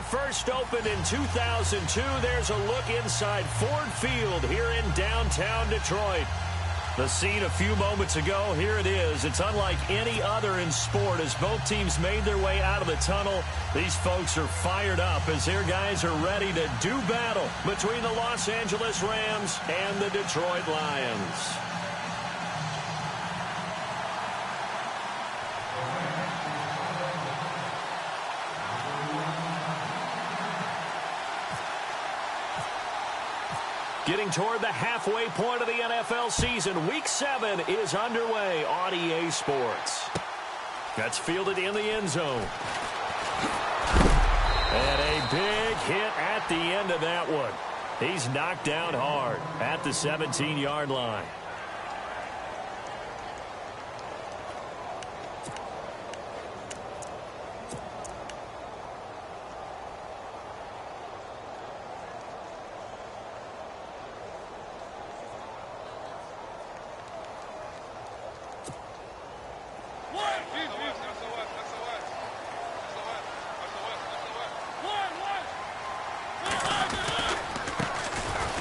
first opened in 2002. There's a look inside Ford Field here in downtown Detroit. The scene a few moments ago, here it is. It's unlike any other in sport as both teams made their way out of the tunnel. These folks are fired up as their guys are ready to do battle between the Los Angeles Rams and the Detroit Lions. Getting toward the halfway point of the NFL season, Week 7 is underway on EA Sports. That's fielded in the end zone. And a big hit at the end of that one. He's knocked down hard at the 17-yard line.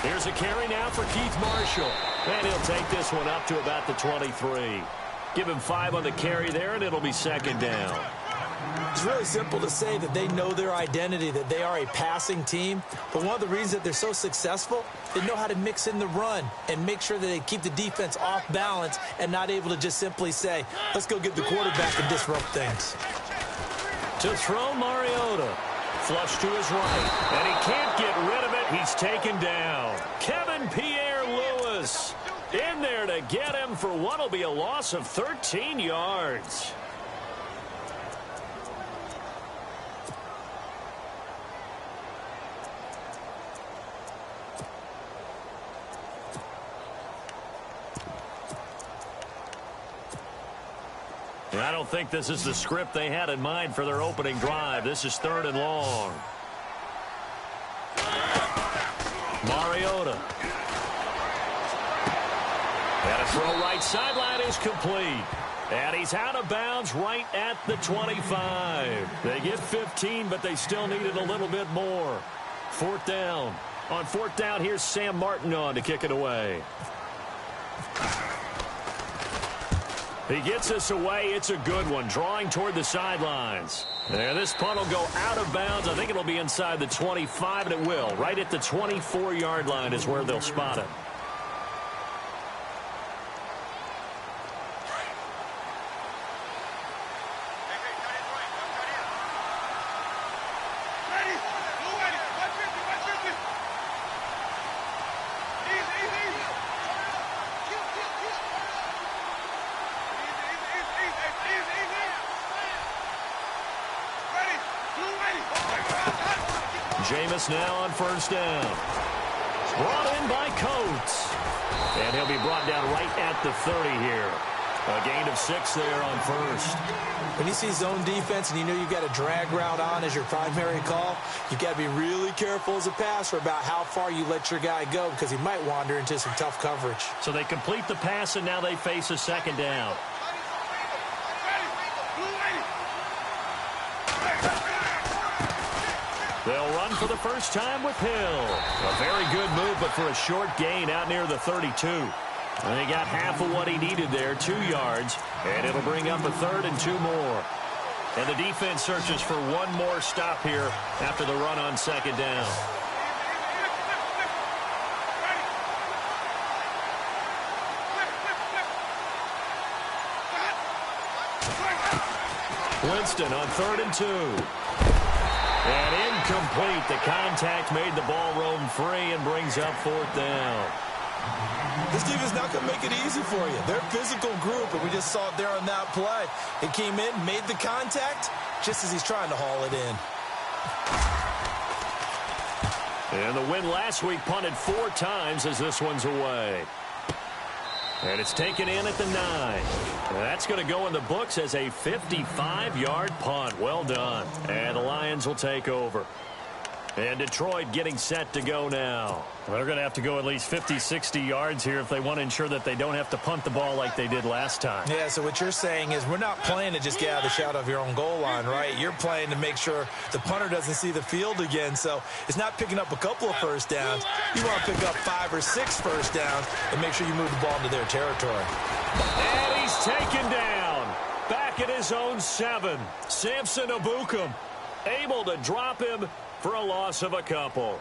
Here's a carry now for Keith Marshall. And he'll take this one up to about the 23. Give him 5 on the carry there, and it'll be second down. It's really simple to say that they know their identity, that they are a passing team. But one of the reasons that they're so successful, they know how to mix in the run and make sure that they keep the defense off balance and not able to just simply say, let's go get the quarterback and disrupt things. To throw Mariota. Flush to his right, and he can't get rid of it. He's taken down. Kevin Pierre-Louis in there to get him for what will be a loss of 13 yards. I don't think this is the script they had in mind for their opening drive. This is 3rd and long. Mariota. And a throw right sideline is complete. And he's out of bounds right at the 25. They get 15, but they still needed a little bit more. 4th down. On 4th down, here's Sam Martin on to kick it away. He gets this away. It's a good one, drawing toward the sidelines. There, this punt will go out of bounds. I think it'll be inside the 25, and it will. Right at the 24-yard line is where they'll spot it. Jameis now on 1st down. Brought in by Coates. And he'll be brought down right at the 30 here. A gain of 6 there on 1st. When you see zone defense and you know you've got a drag route on as your primary call, you've got to be really careful as a passer about how far you let your guy go because he might wander into some tough coverage. So they complete the pass, and now they face a 2nd down. They'll run for the first time with Hill. A very good move, but for a short gain out near the 32. And he got half of what he needed there, 2 yards. And it'll bring up a 3rd and 2 more. And the defense searches for one more stop here after the run on 2nd down. Winston on 3rd and 2. And incomplete. The contact made the ball roam free and brings up 4th down. This team is not going to make it easy for you. They're a physical group, and we just saw it there on that play. It came in, made the contact, just as he's trying to haul it in. And the win last week punted 4 times as this one's away. And it's taken in at the 9. And that's going to go in the books as a 55-yard punt. Well done. And the Lions will take over. And Detroit getting set to go now. Well, they're going to have to go at least 50, 60 yards here if they want to ensure that they don't have to punt the ball like they did last time. Yeah, so what you're saying is we're not playing to just get out of the shadow of your own goal line, right? You're playing to make sure the punter doesn't see the field again. So it's not picking up a couple of first downs. You want to pick up 5 or 6 first downs and make sure you move the ball into their territory. And he's taken down. Back at his own 7. Samson Ebukam able to drop him for a loss of a couple.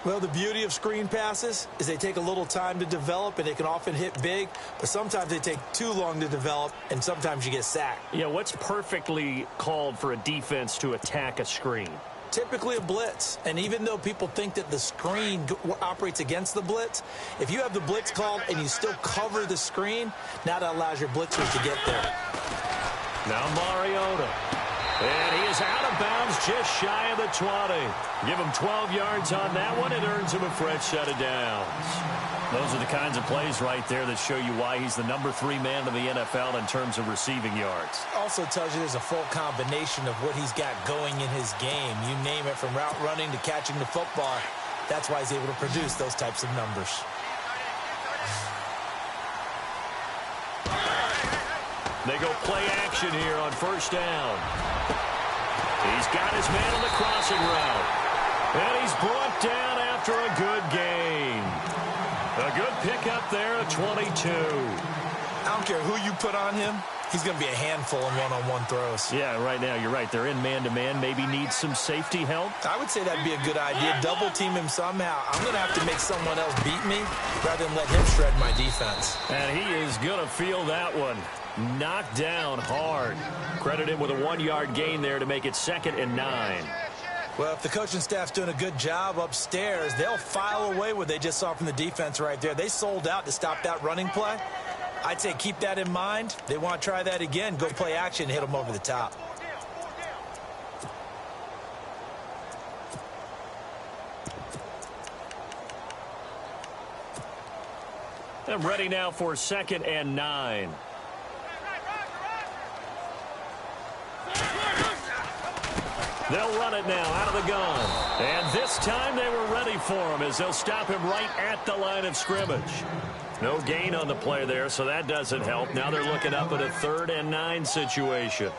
Well, the beauty of screen passes is they take a little time to develop, and they can often hit big, but sometimes they take too long to develop, and sometimes you get sacked. Yeah, what's perfectly called for a defense to attack a screen? Typically a blitz, and even though people think that the screen operates against the blitz, if you have the blitz called and you still cover the screen, now that allows your blitzers to get there. Now Mariota. And he is out of bounds just shy of the 20. Give him 12 yards on that one. It earns him a fresh set of downs. Those are the kinds of plays right there that show you why he's the number 3 man in the NFL in terms of receiving yards. Also tells you there's a full combination of what he's got going in his game. You name it, from route running to catching the football. That's why he's able to produce those types of numbers. They go play action here on first down. He's got his man on the crossing route. And he's brought down after a good gain. A good pickup there at 22. I don't care who you put on him. He's going to be a handful in one-on-one throws. Yeah, right now, you're right. They're in man-to-man. Maybe needs some safety help. I would say that'd be a good idea. Double team him somehow. I'm going to have to make someone else beat me rather than let him shred my defense. And he is going to feel that one. Knocked down hard. Credit him with a 1-yard gain there to make it 2nd and 9. Well, if the coaching staff's doing a good job upstairs, they'll file away what they just saw from the defense right there. They sold out to stop that running play. I'd say keep that in mind. They want to try that again. Go play action, hit them over the top. I'm ready now for 2nd and 9. They'll run it now out of the gun. And this time they were ready for him as they'll stop him right at the line of scrimmage. No gain on the play there, so that doesn't help. Now they're looking up at a 3rd and 9 situation.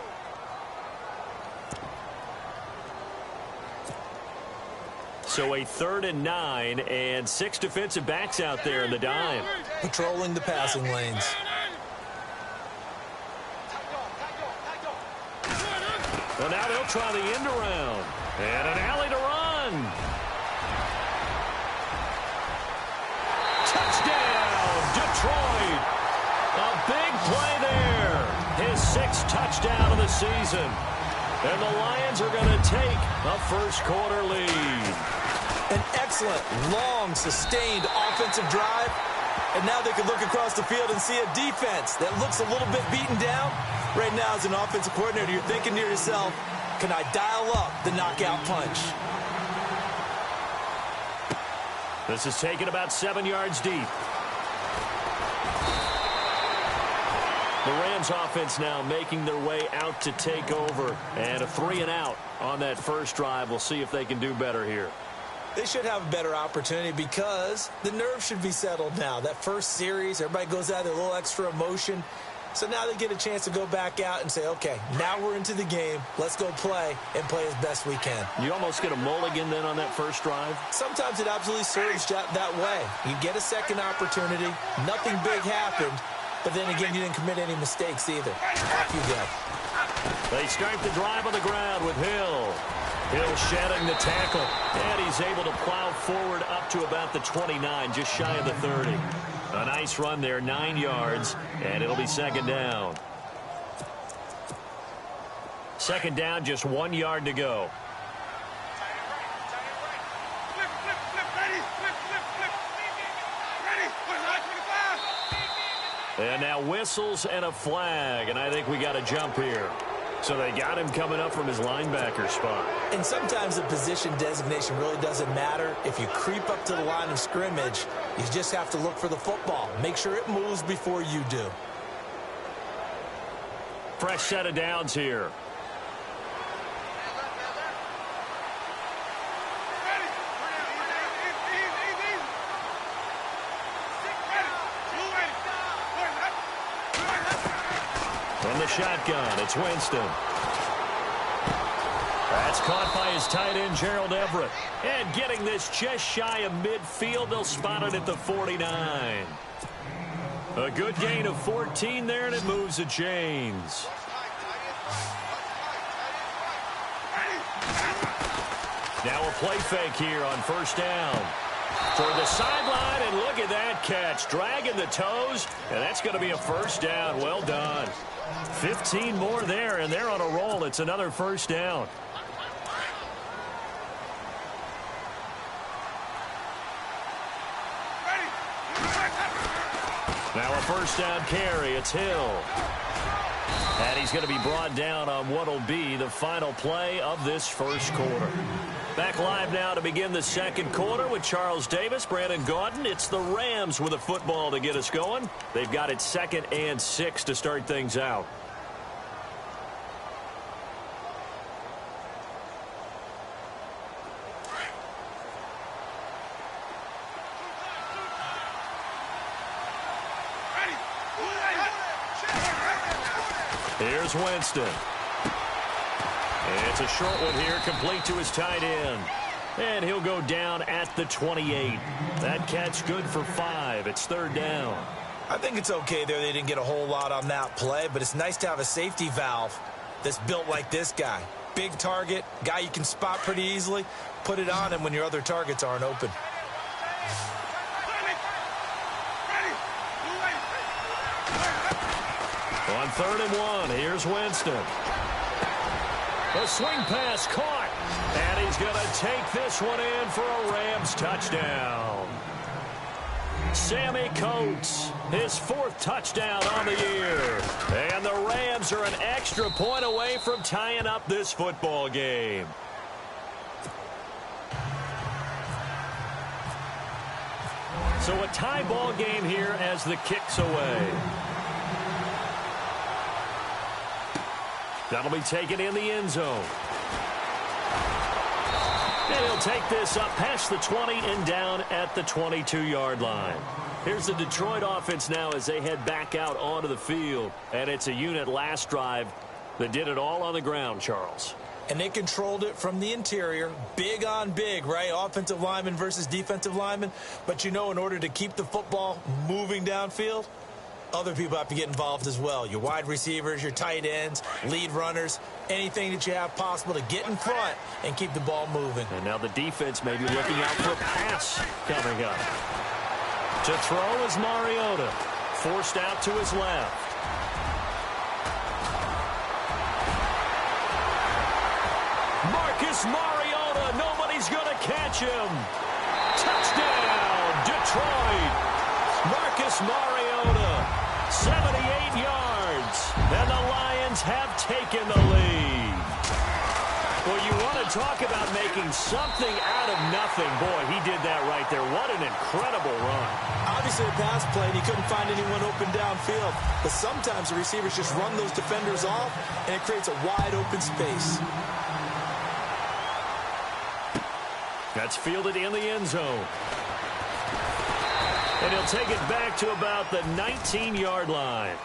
So a 3rd and 9 and 6 defensive backs out there in the dime. Patrolling the passing lanes. Well, now they'll try the end around. And an alley to run. Touchdown, Detroit. A big play there. His 6th touchdown of the season. And the Lions are going to take a first-quarter lead. An excellent, long, sustained offensive drive. And now they can look across the field and see a defense that looks a little bit beaten down. Right now, as an offensive coordinator, you're thinking to yourself, can I dial up the knockout punch? This is taken about 7 yards deep. The Rams offense now making their way out to take over. And a 3-and-out on that first drive. We'll see if they can do better here. They should have a better opportunity because the nerves should be settled now. That first series, everybody goes out there, a little extra emotion. So now they get a chance to go back out and say, okay, now we're into the game. Let's go play and play as best we can. You almost get a mulligan then on that first drive? Sometimes it absolutely serves that way. You get a second opportunity. Nothing big happened. But then again, you didn't commit any mistakes either. Off you go. They start the drive on the ground with Hill. Hill shedding the tackle. And he's able to plow forward up to about the 29, just shy of the 30. A nice run there, 9 yards, and it'll be 2nd down. 2nd down, just 1 yard to go. And now whistles and a flag, and I think we got a jump here. So they got him coming up from his linebacker spot. And sometimes the position designation really doesn't matter. If you creep up to the line of scrimmage, you just have to look for the football. Make sure it moves before you do. Fresh set of downs here. From the shotgun, it's Winston. That's caught by his tight end, Gerald Everett. And getting this just shy of midfield, they'll spot it at the 49. A good gain of 14 there, and it moves the chains. Now a play fake here on first down. Toward the sideline, and look at that catch. Dragging the toes, and that's going to be a first down. Well done. 15 more there, and they're on a roll. It's another first down. Now a first down carry. It's Hill. And he's going to be brought down on what will be the final play of this first quarter. Back live now to begin the second quarter with Charles Davis, Brandon Gaudin. It's the Rams with a football to get us going. They've got it 2nd and 6 to start things out. Here's Winston. It's a short one here, complete to his tight end. And he'll go down at the 28. That catch good for 5. It's 3rd down. I think it's okay there. They didn't get a whole lot on that play, but it's nice to have a safety valve that's built like this guy. Big target, guy you can spot pretty easily. Put it on him when your other targets aren't open. On 3rd and 1, here's Winston. A swing pass caught, and he's going to take this one in for a Rams touchdown. Sammy Coates, his 4th touchdown on the year. And the Rams are an extra point away from tying up this football game. So a tie ball game here as the kick's away. That'll be taken in the end zone. And he'll take this up past the 20 and down at the 22-yard line. Here's the Detroit offense now as they head back out onto the field. And it's a unit last drive that did it all on the ground, Charles. And they controlled it from the interior. Big on big, right? Offensive lineman versus defensive lineman. But, you know, in order to keep the football moving downfield, other people have to get involved as well. Your wide receivers, your tight ends, lead runners, anything that you have possible to get in front and keep the ball moving. And now the defense may be looking out for a pass coming up. To throw is Mariota. Forced out to his left. Marcus Mariota. Nobody's going to catch him. Touchdown, Detroit. Marcus Mariota. 78 yards, and the Lions have taken the lead. Well, you want to talk about making something out of nothing. Boy, he did that right there. What an incredible run. Obviously, a pass play, and he couldn't find anyone open downfield. But sometimes the receivers just run those defenders off, and it creates a wide open space. That's fielded in the end zone. And he'll take it back to about the 19-yard line.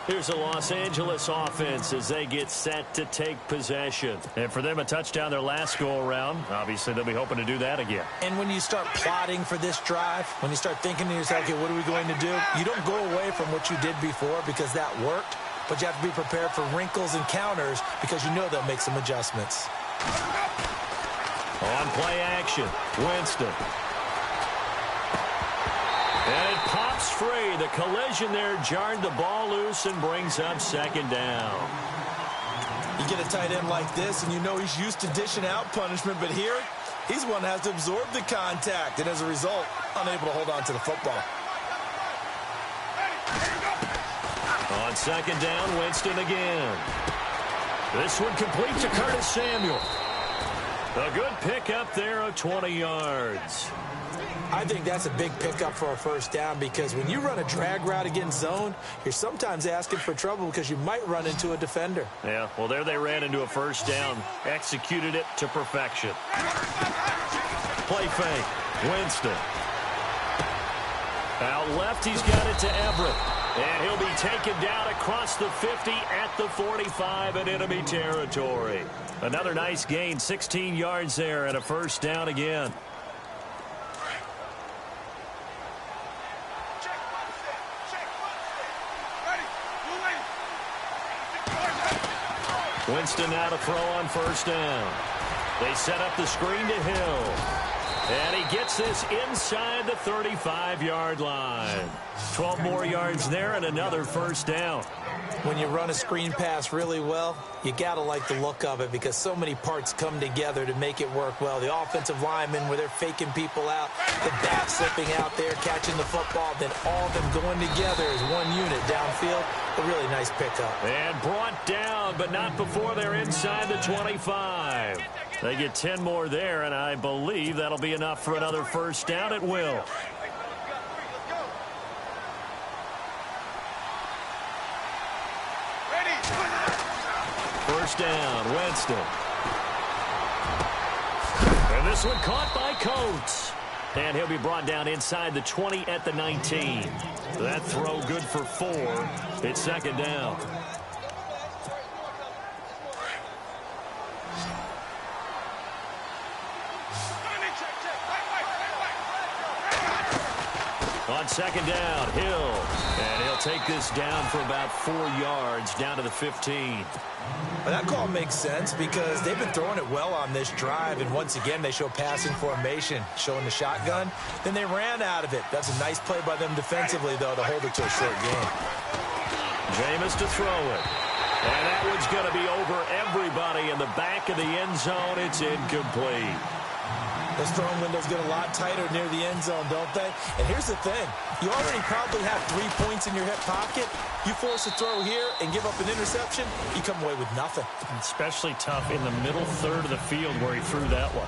Here's the Los Angeles offense as they get set to take possession. And for them, a touchdown their last go-around. Obviously, they'll be hoping to do that again. And when you start plotting for this drive, when you start thinking to yourself, okay, what are we going to do? You don't go away from what you did before because that worked, but you have to be prepared for wrinkles and counters because you know they'll make some adjustments. On play action, Winston. And it pops free. The collision there jarred the ball loose and brings up 2nd down. You get a tight end like this, and you know he's used to dishing out punishment, but here, he's one that has to absorb the contact, and as a result, unable to hold on to the football. On 2nd down, Winston again. This one complete to Curtis Samuel. A good pickup there of 20 yards. I think that's a big pickup for a first down because when you run a drag route against zone, you're sometimes asking for trouble because you might run into a defender. Yeah, well, there they ran into a first down, executed it to perfection. Play fake, Winston. Out left, he's got it to Everett. And he'll be taken down across the 50 at the 45 in enemy territory. Another nice gain, 16 yards there and a first down again. Winston now to throw on first down. They set up the screen to Hill. And he gets this inside the 35-yard line. 12 more yards there and another first down. When you run a screen pass really well, you got to like the look of it because so many parts come together to make it work well. The offensive linemen, where they're faking people out, the back slipping out there, catching the football, then all of them going together as one unit downfield. A really nice pickup. And brought down, but not before they're inside the 25. They get 10 more there, and I believe that'll be enough for another first down at will. First down, Winston. And this one caught by Coates. And he'll be brought down inside the 20 at the 19. That throw good for 4. It's second down. On second down, Hill. And he'll take this down for about 4 yards, down to the 15. Well, that call makes sense because they've been throwing it well on this drive, and once again they show passing formation, showing the shotgun. Then they ran out of it. That's a nice play by them defensively, though, to hold it to a short game. Jameis to throw it. And that one's going to be over everybody in the back of the end zone. It's incomplete. Those throwing windows get a lot tighter near the end zone, don't they? And here's the thing. You already probably have 3 points in your hip pocket. You force a throw here and give up an interception, you come away with nothing. Especially tough in the middle third of the field where he threw that one.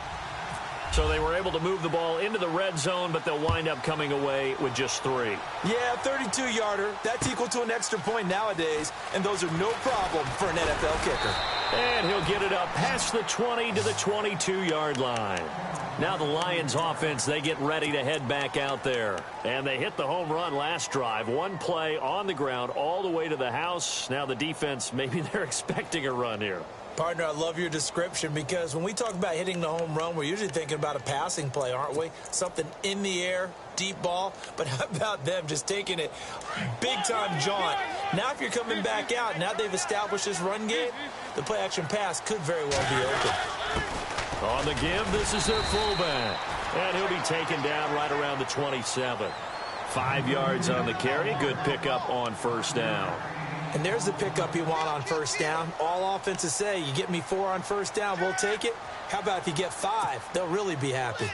So they were able to move the ball into the red zone, but they'll wind up coming away with just 3. Yeah, 32-yarder. That's equal to an extra point nowadays, and those are no problem for an NFL kicker. And he'll get it up past the 20 to the 22-yard line. Now the Lions offense, they get ready to head back out there. And they hit the home run last drive. One play on the ground all the way to the house. Now the defense, maybe they're expecting a run here. Partner, I love your description because when we talk about hitting the home run, we're usually thinking about a passing play, aren't we? Something in the air, deep ball. But how about them just taking it big-time jaunt? Now if you're coming back out, now they've established this run game, the play-action pass could very well be open. On the give, this is their fullback. And he'll be taken down right around the 27. 5 yards on the carry. Good pickup on first down. And there's the pickup you want on first down. All offenses say, you get me 4 on first down, we'll take it. How about if you get 5? They'll really be happy.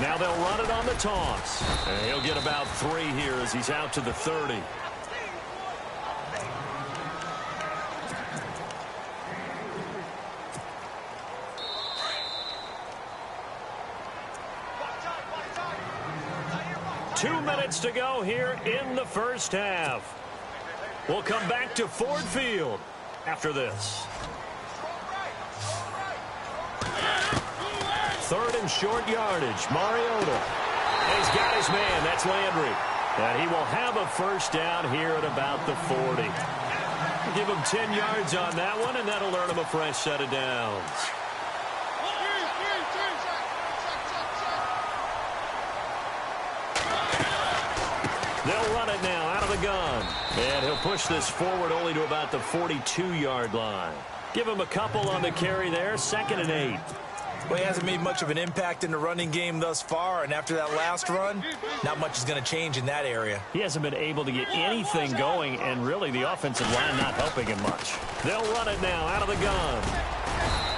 Now they'll run it on the toss. And he'll get about 3 here as he's out to the 30. Two minutes to go here in the first half. We'll come back to Ford Field after this. 3rd and short yardage. Mariota. He's got his man. That's Landry. And he will have a first down here at about the 40. Give him 10 yards on that one, and that'll earn him a fresh set of downs. They'll run it now out of the gun. And he'll push this forward only to about the 42-yard line. Give him a couple on the carry there. 2nd and 8. Well, he hasn't made much of an impact in the running game thus far, and after that last run, not much is going to change in that area. He hasn't been able to get anything going, and really the offensive line not helping him much. They'll run it now out of the gun.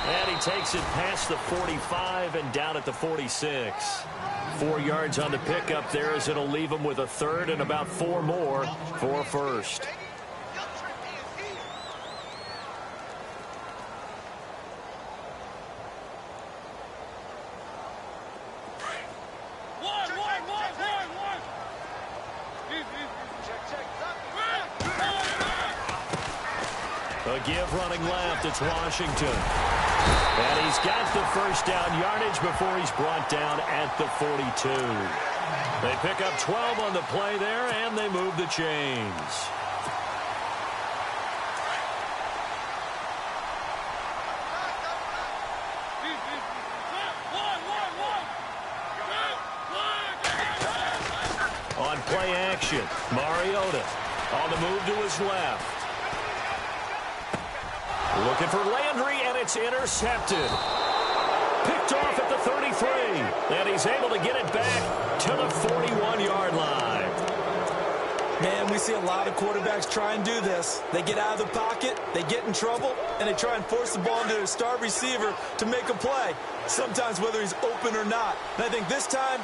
And he takes it past the 45 and down at the 46. 4 yards on the pickup there as it'll leave him with a 3rd and about 4 more for first. A give running left. It's Washington. And he's got the first down yardage before he's brought down at the 42. They pick up 12 on the play there, and they move the chains. On play action, Mariota on the move to his left. Looking for Landry, and it's intercepted. Picked off at the 33, and he's able to get it back to the 41-yard line. Man, we see a lot of quarterbacks try and do this. They get out of the pocket, they get in trouble, and they try and force the ball into their star receiver to make a play, sometimes whether he's open or not. And I think this time,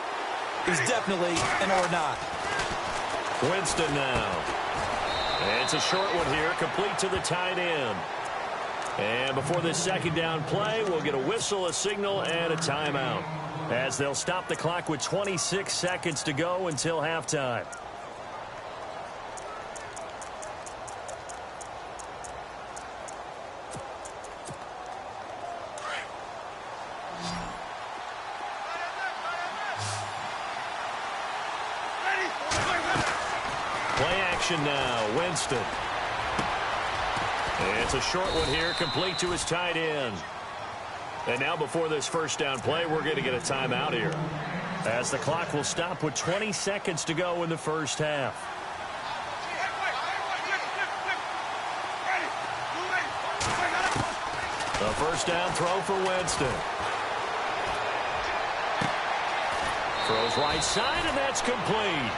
he's definitely an or not. Winston now. And it's a short one here, complete to the tight end. And before this second down play, we'll get a whistle, a signal, and a timeout, as they'll stop the clock with 26 seconds to go until halftime. Play action now, Winston. It's a short one here, complete to his tight end. And now before this first down play, we're going to get a timeout here, as the clock will stop with 20 seconds to go in the first half. The first down throw for Winston. Throws right side, and that's complete.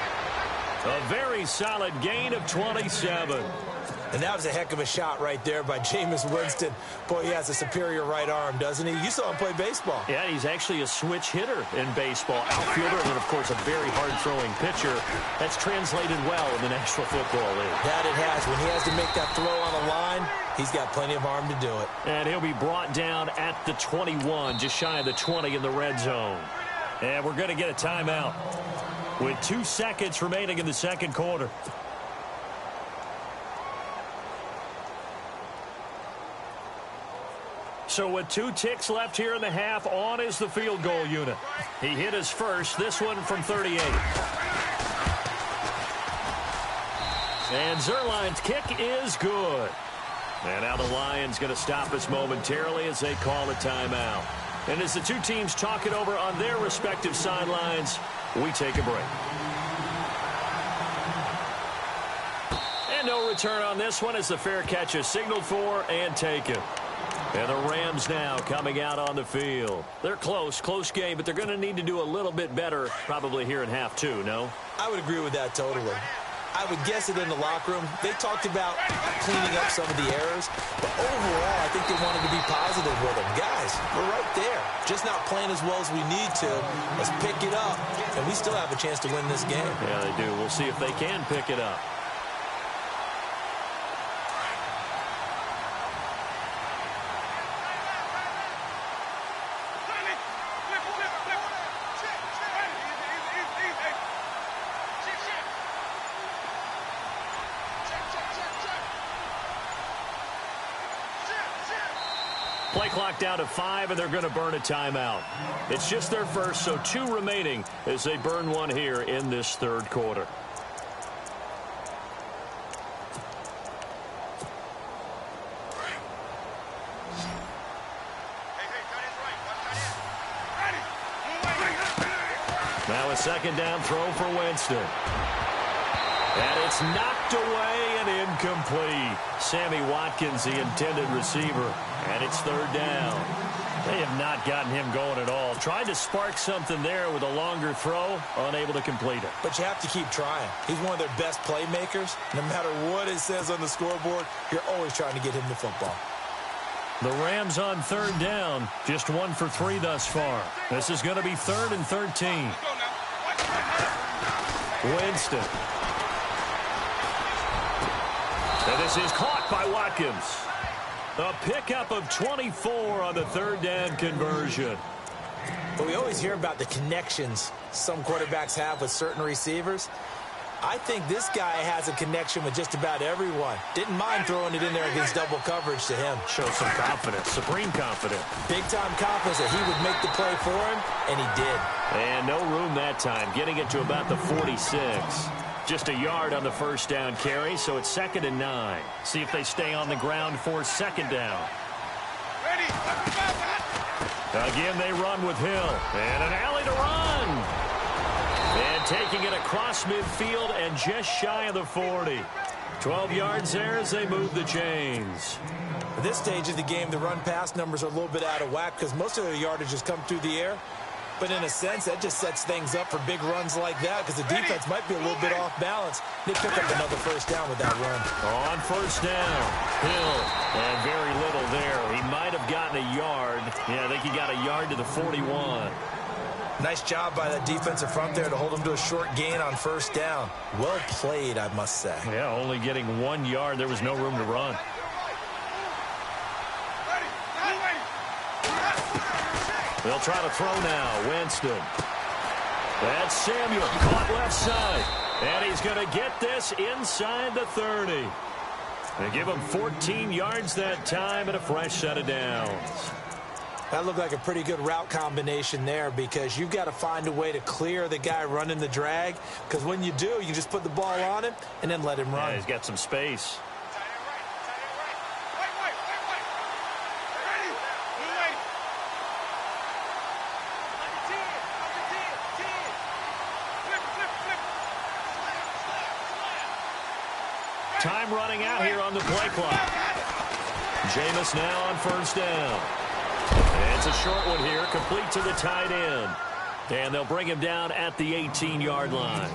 A very solid gain of 27. And that was a heck of a shot right there by Jameis Winston. Boy, he has a superior right arm, doesn't he? You saw him play baseball. Yeah, he's actually a switch hitter in baseball. Outfielder, and then, of course, a very hard-throwing pitcher. That's translated well in the National Football League. That it has. When he has to make that throw on the line, he's got plenty of arm to do it. And he'll be brought down at the 21, just shy of the 20 in the red zone. And we're going to get a timeout with 2 seconds remaining in the second quarter. So with 2 ticks left here in the half, on is the field goal unit. He hit his first, this one from 38. And Zerline's kick is good. And now the Lions going to stop us momentarily as they call a timeout. And as the two teams talk it over on their respective sidelines, we take a break. And no return on this one as the fair catch is signaled for and taken. And the Rams now coming out on the field. They're close game, but they're going to need to do a little bit better probably here in half 2, no? I would agree with that totally. I would guess it in the locker room. They talked about cleaning up some of the errors, but overall, I think they wanted to be positive with them. Guys, we're right there. Just not playing as well as we need to. Let's pick it up, and we still have a chance to win this game. Yeah, they do. We'll see if they can pick it up. Play clock down to 5, and they're going to burn a timeout. It's just their first, so 2 remaining as they burn one here in this third quarter. Now a second down throw for Winston. And it's knocked away and incomplete. Sammy Watkins, the intended receiver. And it's third down. They have not gotten him going at all. Tried to spark something there with a longer throw, unable to complete it. But you have to keep trying. He's one of their best playmakers. No matter what it says on the scoreboard, you're always trying to get him the football. The Rams on third down, just 1 for 3 thus far. This is going to be 3rd and 13. Winston. And this is caught by Watkins. A pickup of 24 on the third down conversion. But we always hear about the connections some quarterbacks have with certain receivers. I think this guy has a connection with just about everyone. Didn't mind throwing it in there against double coverage to him. Shows some confidence, supreme confidence. Big-time confidence that he would make the play for him, and he did. And no room that time, getting it to about the 46. Just a yard on the first down carry, so it's 2nd and 9. See if they stay on the ground for 2nd down. Again, they run with Hill. And an alley to run. And taking it across midfield and just shy of the 40. 12 yards there as they move the chains. At this stage of the game, the run-pass numbers are a little bit out of whack because most of the yardage has come through the air. But in a sense, that just sets things up for big runs like that because the defense might be a little bit off balance. They pick up another first down with that run. On first down, Hill, and very little there. He might have gotten a yard. Yeah, I think he got a yard to the 41. Nice job by that defensive front there to hold him to a short gain on first down. Well played, I must say. Yeah, only getting 1 yard. There was no room to run. They'll try to throw now. Winston. That's Samuel. Caught left side. And he's going to get this inside the 30. They give him 14 yards that time and a fresh set of downs. That looked like a pretty good route combination there because you've got to find a way to clear the guy running the drag because when you do, you just put the ball on him and then let him run. Yeah, he's got some space. Time running out here on the play clock. Jameis now on first down. And it's a short one here, complete to the tight end. And they'll bring him down at the 18-yard line.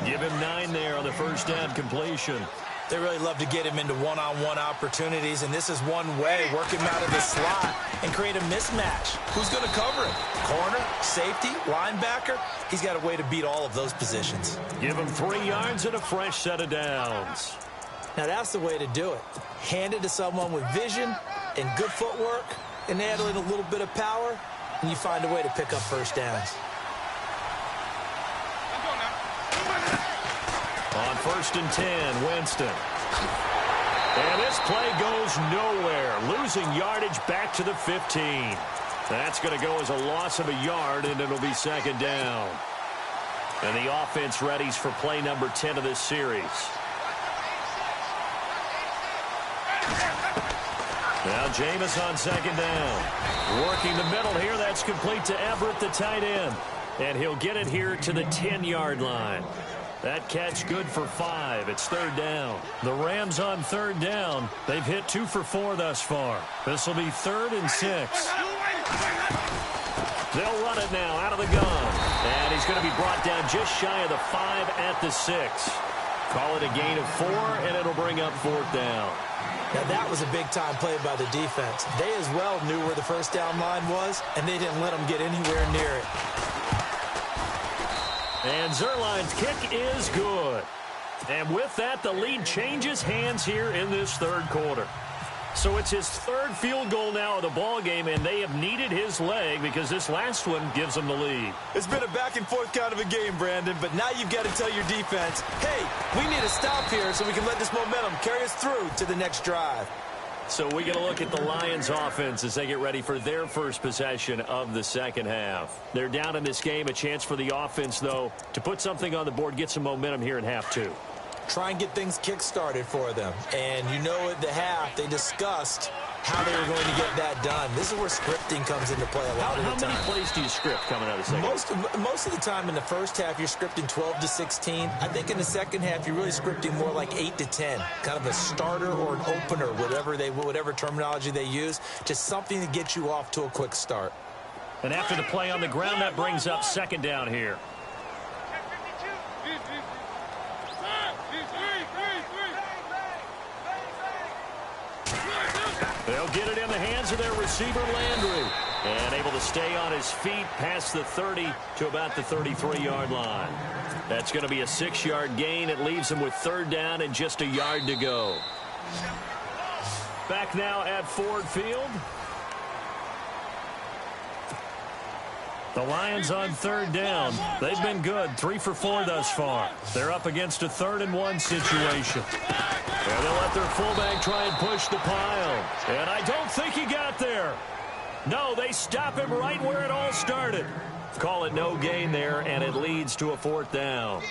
Give him 9 there on the first down completion. They really love to get him into one-on-one opportunities, and this is one way. Work him out of the slot and create a mismatch. Who's going to cover him? Corner, safety, linebacker? He's got a way to beat all of those positions. Give him 3 yards and a fresh set of downs. Now that's the way to do it. Hand it to someone with vision and good footwork and add in a little bit of power, and you find a way to pick up first downs. On 1st and 10, Winston. And this play goes nowhere. Losing yardage back to the 15. That's going to go as a loss of a yard, and it'll be 2nd down. And the offense readies for play number 10 of this series. Now Jameis on 2nd down. Working the middle here. That's complete to Everett, the tight end. And he'll get it here to the 10-yard line. That catch good for 5. It's 3rd down. The Rams on 3rd down. They've hit 2 for 4 thus far. This will be 3rd and 6. They'll run it now out of the gun. And he's going to be brought down just shy of the 5 at the 6. Call it a gain of 4, and it'll bring up 4th down. Now that was a big-time play by the defense. They as well knew where the first down line was, and they didn't let them get anywhere near it. And Zerline's kick is good. And with that, the lead changes hands here in this 3rd quarter. So it's his 3rd field goal now of the ball game, and they have needed his leg because this last one gives them the lead. It's been a back-and-forth kind of a game, Brandon, but now you've got to tell your defense, hey, we need a stop here so we can let this momentum carry us through to the next drive. So we get a look at the Lions offense as they get ready for their first possession of the 2nd half. They're down in this game. A chance for the offense, though, to put something on the board, get some momentum here in half 2. Try and get things kick-started for them. And you know at the half, they discussed how they were going to get that done. This is where scripting comes into play a lot of the time. How many plays do you script coming out of the second? Most of the time in the first half, you're scripting 12 to 16. I think in the second half, you're really scripting more like 8 to 10. Kind of a starter or an opener, whatever terminology they use. Just something to get you off to a quick start. And after the play on the ground, that brings up 2nd down here. They'll get it in the hands of their receiver, Landry. And able to stay on his feet past the 30 to about the 33-yard line. That's going to be a 6-yard gain. It leaves them with 3rd down and just a yard to go. Back now at Ford Field. The Lions on third down. They've been good, 3 for 4 thus far. They're up against a 3rd-and-1 situation. And they'll let their fullback try and push the pile. And I don't think he got there. No, they stop him right where it all started. Call it no gain there, and it leads to a 4th down.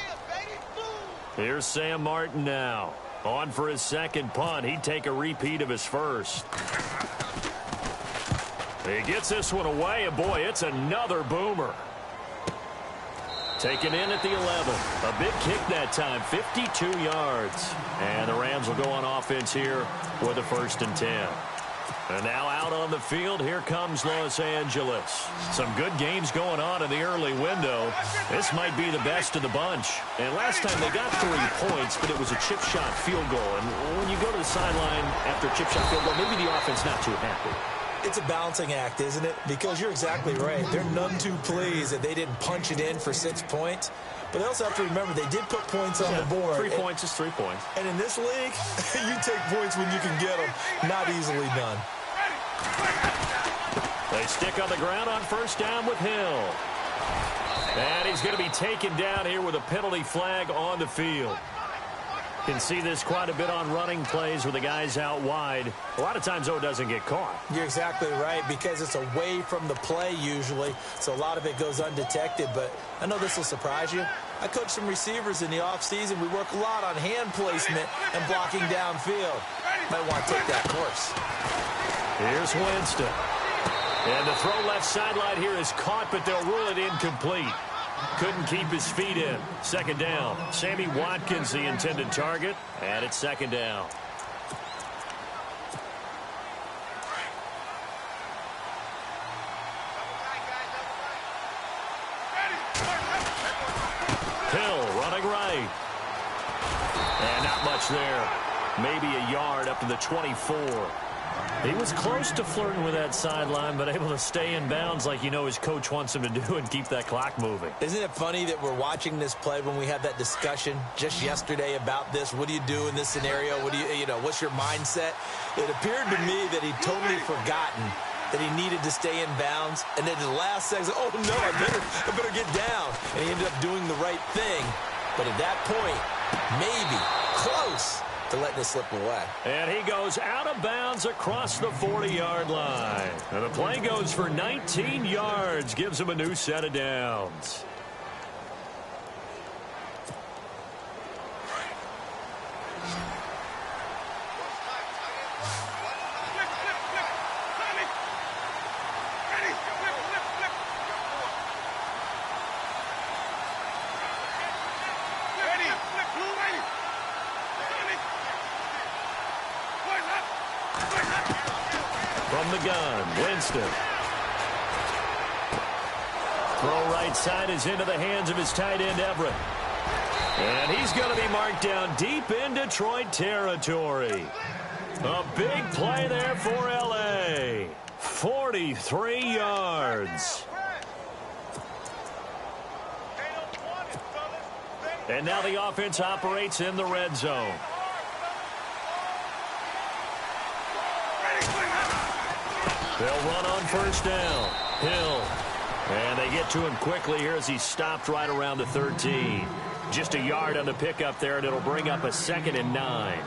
Here's Sam Martin now. On for his 2nd punt. He'd take a repeat of his 1st. He gets this one away, and boy, it's another boomer. Taken in at the 11. A big kick that time, 52 yards. And the Rams will go on offense here with a 1st and 10. And now out on the field, here comes Los Angeles. Some good games going on in the early window. This might be the best of the bunch. And last time they got 3 points, but it was a chip shot field goal. And when you go to the sideline after a chip shot field goal, maybe the offense not too happy. It's a balancing act, isn't it? Because you're exactly right. They're none too pleased that they didn't punch it in for 6 points. But they also have to remember they did put points on the board. 3 points is 3 points. And in this league, you take points when you can get them. Not easily done. They stick on the ground on 1st down with Hill. And he's going to be taken down here with a penalty flag on the field. Can see this quite a bit on running plays where the guy's out wide. A lot of times, though, it doesn't get caught. You're exactly right, because it's away from the play usually, so a lot of it goes undetected. But I know this will surprise you. I coach some receivers in the offseason. We work a lot on hand placement and blocking downfield. Might want to take that course. Here's Winston. And the throw left sideline here is caught, but they'll rule it incomplete. Couldn't keep his feet in. 2nd down. Sammy Watkins, the intended target, and it's 2nd down. Hill running right. And not much there. Maybe a yard up to the 24. He was close to flirting with that sideline, but able to stay in bounds like you know his coach wants him to do and keep that clock moving. Isn't it funny that we're watching this play when we had that discussion just yesterday about this? What do you do in this scenario? What do you know, what's your mindset? It appeared to me that he'd totally forgotten that he needed to stay in bounds. And then the last second, oh, no, I better get down. And he ended up doing the right thing. But at that point, maybe, close to letting it slip away. And he goes out of bounds across the 40-yard line. And the play goes for 19 yards, gives him a new set of downs. From the gun, Winston. Throw right side is into the hands of his tight end, Everett. And he's going to be marked down deep in Detroit territory. A big play there for L.A. 43 yards. And now the offense operates in the red zone. They'll run on 1st down. Hill. And they get to him quickly here as he's stopped right around the 13. Just a yard on the pickup there, and it'll bring up a 2nd and 9.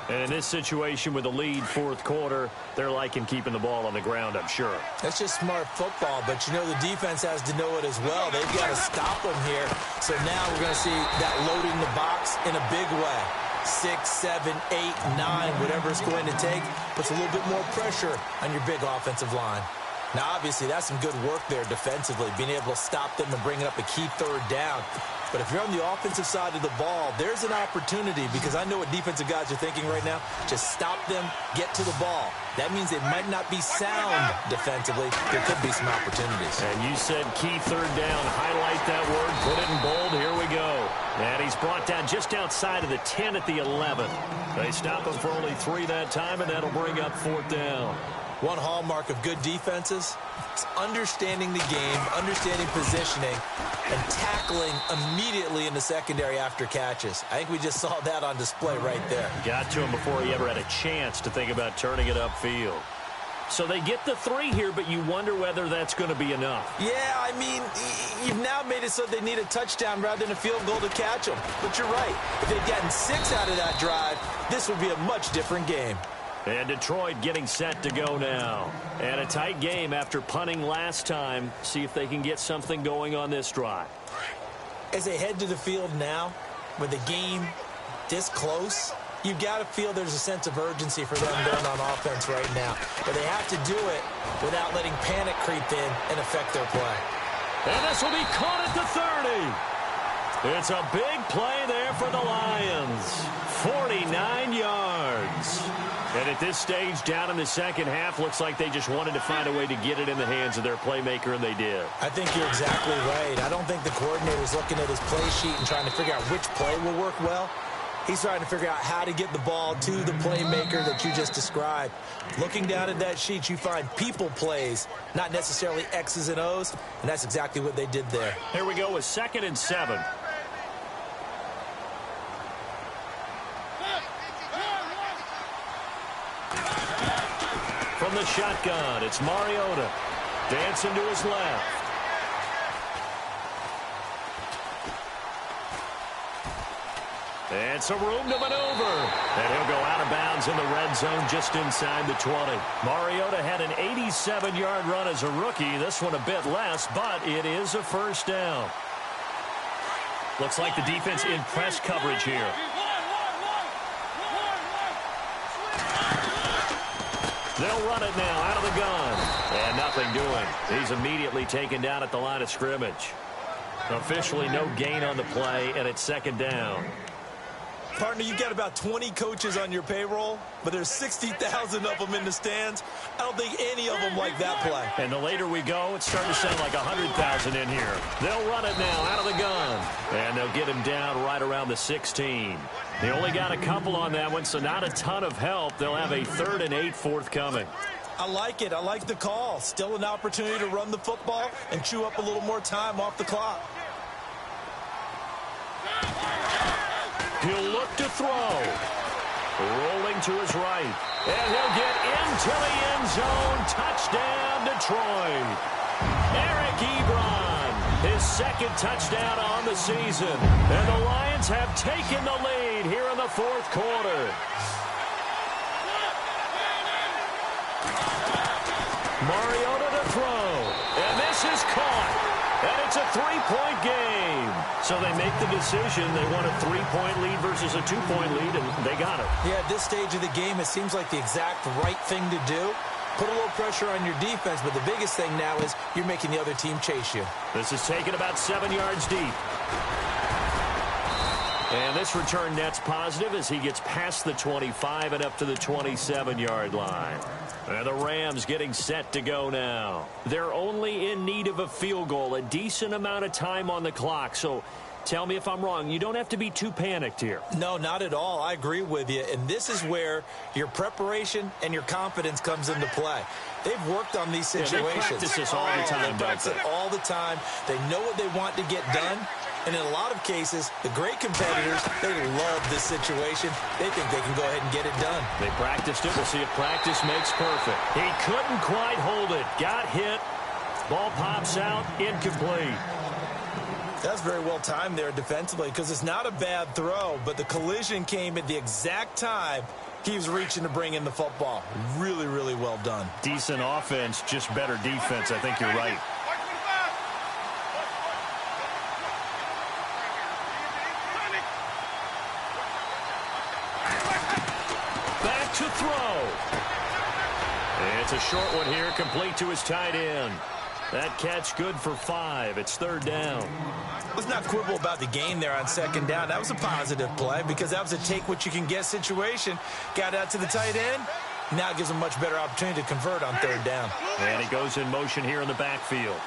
And in this situation with the lead 4th quarter, they're liking keeping the ball on the ground, I'm sure. That's just smart football, but you know the defense has to know it as well. They've got to stop them here. So now we're going to see that loading the box in a big way. 6, 7, 8, 9, whatever it's going to take, puts a little bit more pressure on your big offensive line. Now, obviously, that's some good work there defensively, being able to stop them and bringing up a key 3rd down. But if you're on the offensive side of the ball, there's an opportunity, because I know what defensive guys are thinking right now. Just stop them, get to the ball. That means it might not be sound defensively. There could be some opportunities. And you said key 3rd down. Highlight that word. Put it in bold. Here we go. And he's brought down just outside of the 10 at the 11. They stop him for only 3 that time, and that'll bring up 4th down. One hallmark of good defenses is understanding the game, understanding positioning, and tackling immediately in the secondary after catches. I think we just saw that on display right there. Got to him before he ever had a chance to think about turning it upfield. So they get the 3 here, but you wonder whether that's going to be enough. Yeah, I mean, you've now made it so they need a touchdown rather than a field goal to catch them. But you're right. If they'd gotten 6 out of that drive, this would be a much different game. And Detroit getting set to go now. And a tight game after punting last time. See if they can get something going on this drive. As they head to the field now, with the game this close, you've got to feel there's a sense of urgency for them going on offense right now. But they have to do it without letting panic creep in and affect their play. And this will be caught at the 30. It's a big play there for the Lions. 49 yards. And at this stage, down in the second half, looks like they just wanted to find a way to get it in the hands of their playmaker, and they did. I think you're exactly right. I don't think the coordinator's looking at his play sheet and trying to figure out which play will work well. He's trying to figure out how to get the ball to the playmaker that you just described. Looking down at that sheet, you find people plays, not necessarily X's and O's, and that's exactly what they did there. Here we go with 2nd and 7. From the shotgun, it's Mariota. Dancing to his left. And some room to maneuver. And he'll go out of bounds in the red zone just inside the 20. Mariota had an 87-yard run as a rookie. This one a bit less, but it is a first down. Looks like the defense in press coverage here. They'll run it now out of the gun. And nothing doing. He's immediately taken down at the line of scrimmage. Officially no gain on the play, and it's 2nd down. Partner, you've got about 20 coaches on your payroll, but there's 60,000 of them in the stands. I don't think any of them like that play. And the later we go, it's starting to sound like 100,000 in here. They'll run it now out of the gun. And they'll get him down right around the 16. They only got a couple on that one, so not a ton of help. They'll have a 3rd and 8 forthcoming. I like it. I like the call. Still an opportunity to run the football and chew up a little more time off the clock. He'll look to throw. Rolling to his right. And he'll get into the end zone. Touchdown, Detroit. Eric Ebron, his 2nd touchdown on the season. And the Lions have taken the lead here in the 4th quarter. Mariota to throw. And this is caught. And it's a 3-point game. So they make the decision. They want a 3-point lead versus a 2-point lead, and they got it. Yeah, at this stage of the game, it seems like the exact right thing to do. Put a little pressure on your defense, but the biggest thing now is you're making the other team chase you. This is taken about 7 yards deep. And this return net's positive as he gets past the 25 and up to the 27-yard line. And the Rams getting set to go now. They're only in need of a field goal, a decent amount of time on the clock. So tell me if I'm wrong. You don't have to be too panicked here. No, not at all. I agree with you. And this is where your preparation and your confidence comes into play. They've worked on these situations. They practice this all the time. They practice it all the time. They know what they want to get done. And in a lot of cases, the great competitors, they love this situation. They think they can go ahead and get it done. They practiced it. We'll see if practice makes perfect. He couldn't quite hold it. Got hit. Ball pops out. Incomplete. That's very well timed there defensively because it's not a bad throw, but the collision came at the exact time he was reaching to bring in the football. Really, really well done. Decent offense, just better defense. I think you're right. Back to throw. It's a short one here, complete to his tight end. That catch good for 5. It's 3rd down. Let's not quibble about the game there on 2nd down. That was a positive play because that was a take-what-you-can-get situation. Got out to the tight end. Now it gives him a much better opportunity to convert on 3rd down. And he goes in motion here in the backfield.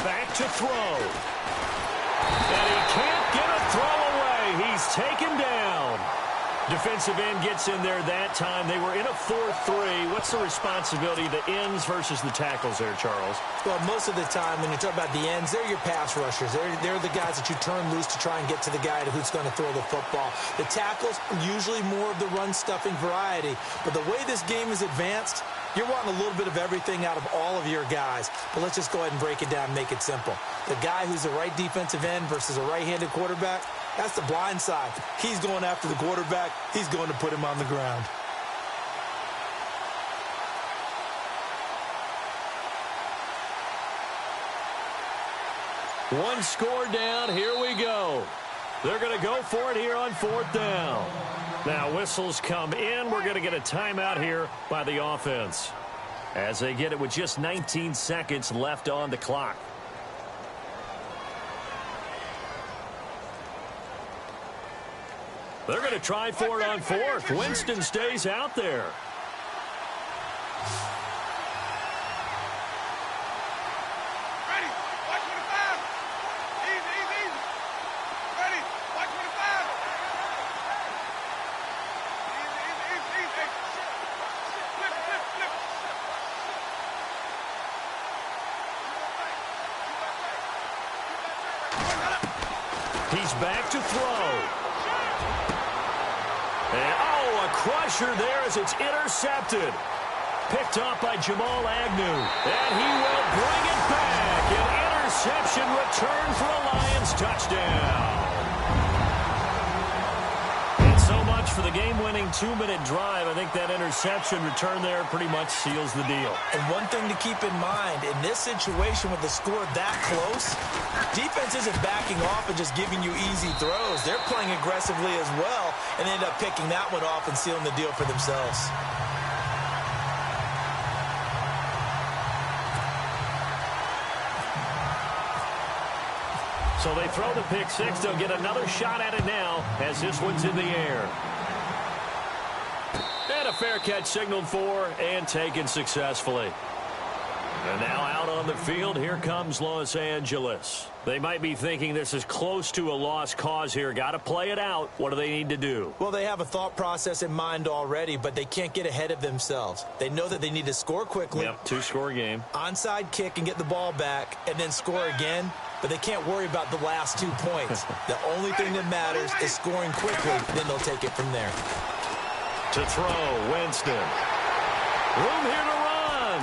Back to throw. And he can't get a throw away. He's taken down. Defensive end gets in there that time. They were in a 4-3. What's the responsibility of the ends versus the tackles there, Charles? Well, most of the time when you talk about the ends, they're your pass rushers. They're the guys that you turn loose to try and get to the guy who's going to throw the football. The tackles are usually more of the run-stuffing variety. But the way this game is advanced, you're wanting a little bit of everything out of all of your guys. But let's just go ahead and break it down and make it simple. The guy who's a right defensive end versus a right-handed quarterback, that's the blind side. He's going after the quarterback. He's going to put him on the ground. One score down. Here we go. They're going to go for it here on 4th down. Now whistles come in. We're going to get a timeout here by the offense as they get it with just 19 seconds left on the clock. They're going to try for it on 4th. Winston stays out there. Ready, watch 25. Easy, easy, easy. Ready, watch 25. Easy, easy, easy, easy. Flip, flip, flip. He's back to throw. And, oh, a crusher there as it's intercepted. Picked off by Jamal Agnew. And he will bring it back. An interception return for a Lions touchdown. And so much for the game-winning 2-minute drive. I think that interception return there pretty much seals the deal. And one thing to keep in mind, in this situation with the score that close, defense isn't backing off and just giving you easy throws. They're playing aggressively as well and end up picking that one off and sealing the deal for themselves. So they throw the pick six. They'll get another shot at it now as this one's in the air. And a fair catch signaled for and taken successfully. And now out on the field, here comes Los Angeles. They might be thinking this is close to a lost cause here. Got to play it out. What do they need to do? Well, they have a thought process in mind already, but they can't get ahead of themselves. They know that they need to score quickly. Yep, 2-score game. Onside kick and get the ball back and then score again. But they can't worry about the last 2 points. The only thing that matters is scoring quickly. Then they'll take it from there. To throw, Winston. Room here to run.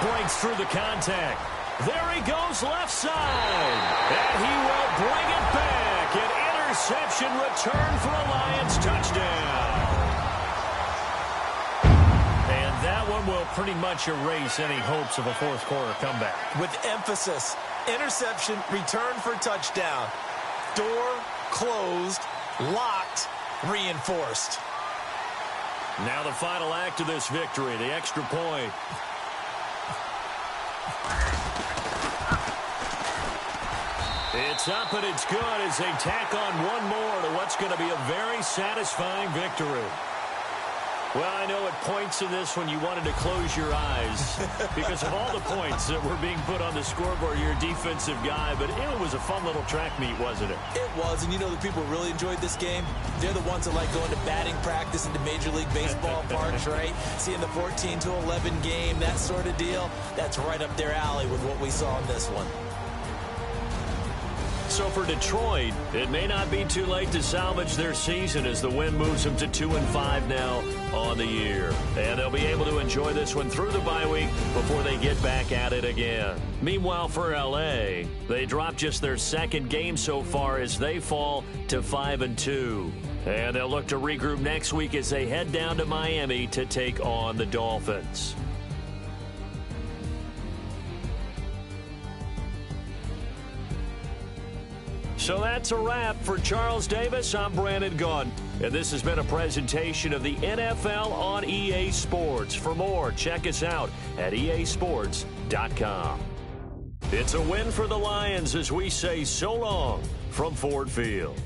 Breaks through the contact. There he goes left side. And he will bring it back. An interception return for a Lions touchdown. And that one will pretty much erase any hopes of a fourth quarter comeback. With emphasis, interception, return for touchdown. Door closed, locked, reinforced. Now the final act of this victory, the extra point. It's up and it's good as they tack on one more to what's going to be a very satisfying victory. Well, I know at points in this when you wanted to close your eyes because of all the points that were being put on the scoreboard. You're a defensive guy, but it was a fun little track meet, wasn't it? It was, and you know the people who really enjoyed this game? They're the ones that like going to batting practice into Major League Baseball parks, right? Seeing the 14-11 game, that sort of deal. That's right up their alley with what we saw in this one. So for Detroit, it may not be too late to salvage their season as the win moves them to 2-5 now on the year. And they'll be able to enjoy this one through the bye week before they get back at it again. Meanwhile, for L.A., they dropped just their second game so far as they fall to 5-2. And they'll look to regroup next week as they head down to Miami to take on the Dolphins. So that's a wrap. For Charles Davis, I'm Brandon Gunn. And this has been a presentation of the NFL on EA Sports. For more, check us out at easports.com. It's a win for the Lions as we say so long from Ford Field.